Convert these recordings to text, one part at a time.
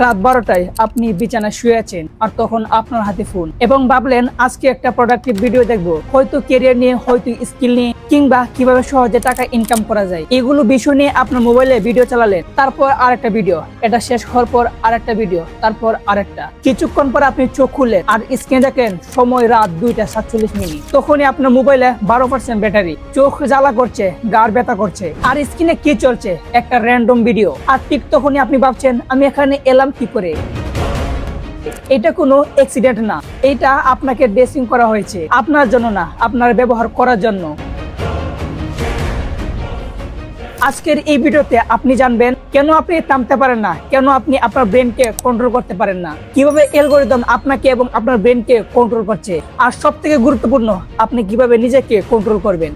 রাত 12টায় আপনি বিছানায় শুয়ে আছেন আর তখন আপনার হাতে ফোন এবং ভাবলেন আজকে একটা প্রোডাক্টিভ ভিডিও দেখবো, হয়তো ক্যারিয়ার নিয়ে, হয়তো স্কিল নিয়ে, কিংবা কিভাবে সহজে টাকা ইনকাম করা যায়, এগুলো বিষয় নিয়ে আপনার মোবাইলে ভিডিও চালালেন। তারপর আরেকটা ভিডিও, এটা শেষ হওয়ার পর আরেকটা ভিডিও, তারপর আরেকটা। কিছুক্ষণ পর আপনি চোখ খুললেন আর স্ক্রিনে দেখেন সময় রাত 2:47। তখনই আপনার মোবাইলে 12% ব্যাটারি, চোখ জ্বালা করছে, গাড় ব্যথা করছে, আর স্ক্রিনে কি চলছে? একটা র্যান্ডম ভিডিও। আর ঠিক তখনই আপনি ভাবছেন আমি এখানে এলাম কি করে? এটা কোনো অ্যাক্সিডেন্ট না, এটা আপনাকে ড্রেসিং করা হয়েছে আপনার জন্য না, আপনার ব্যবহার করার জন্য। আজকের এই ভিডিওতে আপনি জানবেন কেন আপনি থামতে পারেন না, কেন আপনি আপনার ব্রেনকে কন্ট্রোল করতে পারেন না, কিভাবে অ্যালগরিদম আপনাকে এবং আপনার ব্রেনকে কন্ট্রোল করছে, আর সবথেকে গুরুত্বপূর্ণ আপনি কিভাবে নিজেকে কন্ট্রোল করবেন।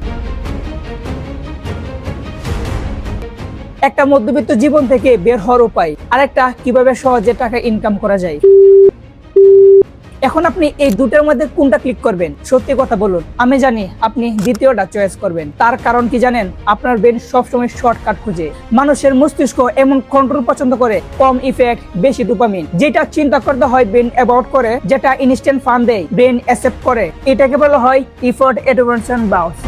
একটা মধ্যবিত্ত জীবন থেকে বের হওয়ার উপায়, আর একটা কিভাবে সহজে টাকা ইনকাম করা যায়। এখন আপনি এই দুটোর মধ্যে কোনটা ক্লিক করবেন? সত্যি কথা বলুন, আমি জানি আপনি দ্বিতীয়টা চয়েস করবেন। তার কারণ কি জানেন? আপনার ব্রেন সবসময় শর্টকাট খুঁজে। মানুষের মস্তিষ্ক এমন কন্ট্রোল পছন্দ করে, কম ইফেক্ট, বেশি ডোপামিন। যেটা চিন্তা করতে হয় ব্রেন অ্যাভয়েড করে, যেটা ইনস্ট্যান্ট ফান দেয় ব্রেন অ্যাকসেপ্ট করে। এটাকে বলা হয় ইফোর্ট অ্যাটেনশন বাউন্স।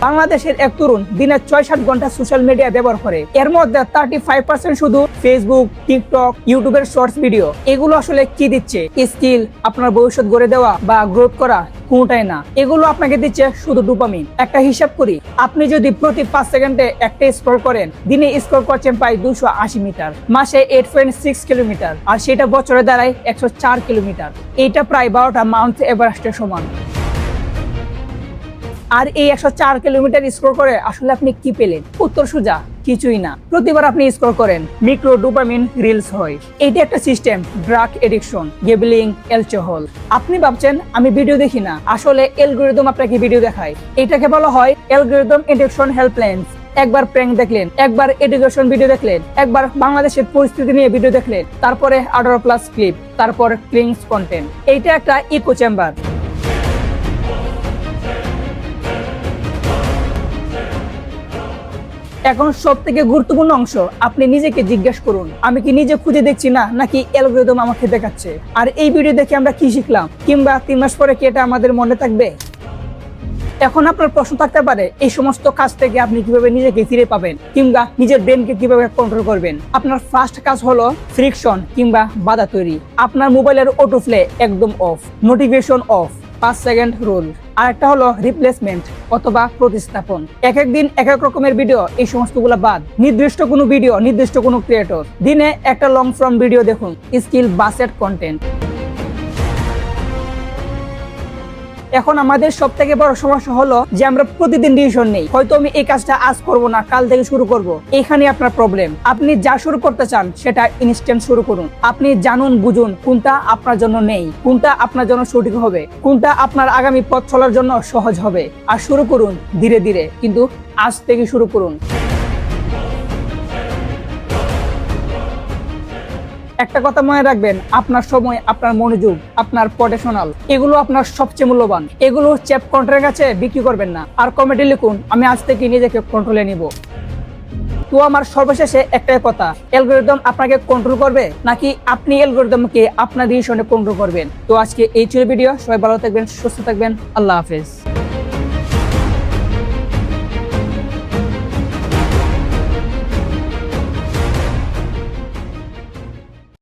বাংলাদেশের এক তরুণ দিনে 6-7 ঘন্টা সোশ্যাল মিডিয়া ব্যবহার করে। এর মধ্যে 35% শুধু ফেসবুক, টিকটক, ইউটিউবের শর্টস ভিডিও। এগুলো আসলে কি দিচ্ছে? স্কিল, আপনার ভবিষ্যৎ গড়ে দেওয়া বা গ্রোথ করা? কোনটাই না, এগুলো আপনাকে দিচ্ছে শুধু ডোপামিন। একটা হিসাব করি, আপনি যদি প্রতি 5 সেকেন্ডে একটা স্ক্রল করেন, দিনে স্ক্রল করছেন প্রায় 280 মিটার, মাসে 8.6 কিলোমিটার, আর সেটা বছরে দাঁড়ায় 104 কিলোমিটার। এইটা প্রায় 12টা মাউন্ট এভারেস্টের সমান। আর এই 104 কিলোমিটার স্ক্রল করে আসলে আপনি কি পেলেন? উত্তর সোজা, কিছুই না। প্রতিবার আপনি স্ক্রল করেন, মিক্রো ডোপামিন রিলস হয়। এটা একটা সিস্টেম, ড্রাগ এডিকশন, গেবলিং, অ্যালকোহল। আপনি ভাবছেন আমি ভিডিও দেখি না, আসলে অ্যালগরিদম আপনাকে ভিডিও দেখায়। এটাকে বলা হয় অ্যালগরিদম এডিকশন হেল্পলাইন। একবার প্র্যাঙ্ক দেখলেন, একবার এডুকেশন ভিডিও দেখলেন, একবার বাংলাদেশের পরিস্থিতি নিয়ে ভিডিও দেখলেন, তারপরে 18+ ক্লিপ, তারপর ক্লিংস কন্টেন্ট। এইটা একটা ইকো চেম্বার। এখন সব থেকে গুরুত্বপূর্ণ অংশ, আপনি নিজেকে জিজ্ঞাসা করুন, আমি কি নিজে খুঁজে দেখছি না, নাকি অ্যালগরিদম আমাকে দেখাচ্ছে? আর এই ভিডিও দেখে আমরা কি শিখলাম, কিংবা 3 মাস পরে কি এটা আমাদের মনে থাকবে? এখন আপনার প্রশ্ন থাকতে পারে, এই সমস্ত কাজ থেকে আপনি কিভাবে নিজেকে ফিরে পাবেন, কিংবা নিজের ব্রেনকে কিভাবে কন্ট্রোল করবেন। আপনার ফার্স্ট কাজ হলো ফ্রিকশন কিংবা বাধা তৈরি। আপনার মোবাইলের অটো প্লে একদম of, notification off, 5 second rule. আরেকটা হলো রিপ্লেসমেন্ট অথবা প্রতিস্থাপন। এক এক দিন এক এক রকমের ভিডিও, এই সমস্তগুলো বাদ। নির্দিষ্ট কোনো ভিডিও, নির্দিষ্ট কোনো ক্রিয়েটর। দিনে একটা লং ফর্ম ভিডিও দেখুন, স্কিল বাসেট কন্টেন্ট। এখন আমাদের সব থেকে বড় সমস্যা হলো যে আমরা প্রতিদিন ডিসিশন নেই, হয়তো আমি এই কাজটা আজ করব না, কাল থেকে শুরু করব। এখানে আপনার প্রবলেম। আপনি যা শুরু করতে চান সেটা ইনস্ট্যান্ট শুরু করুন। আপনি জানুন, বুঝুন কোনটা আপনার জন্য নেই, কোনটা আপনার জন্য সঠিক হবে, কোনটা আপনার আগামী পথ চলার জন্য সহজ হবে। আর শুরু করুন ধীরে ধীরে, কিন্তু আজ থেকে শুরু করুন। একটা কথা মনে রাখবেন, আপনার সময়, আপনার মনোযোগ, আপনার প্রফেশনাল, এগুলো আপনার সবচেয়ে মূল্যবান। এগুলো চ্যাপ কন্ট্রোলের কাছে বিক্রি করবেন না। আর কমেন্টে লিখুন, আমি আজ থেকে নিজেকে কন্ট্রোলে নিব। তো আমার সর্বশেষে একটাই কথা, অ্যালগরিদম আপনাকে কন্ট্রোল করবে, নাকি আপনি অ্যালগরিদমকে আপনার ডিসিশনে কন্ট্রোল করবেন? তো আজকে এই ছিল ভিডিও। সবাই ভালো থাকবেন, সুস্থ থাকবেন। আল্লাহ হাফেজ।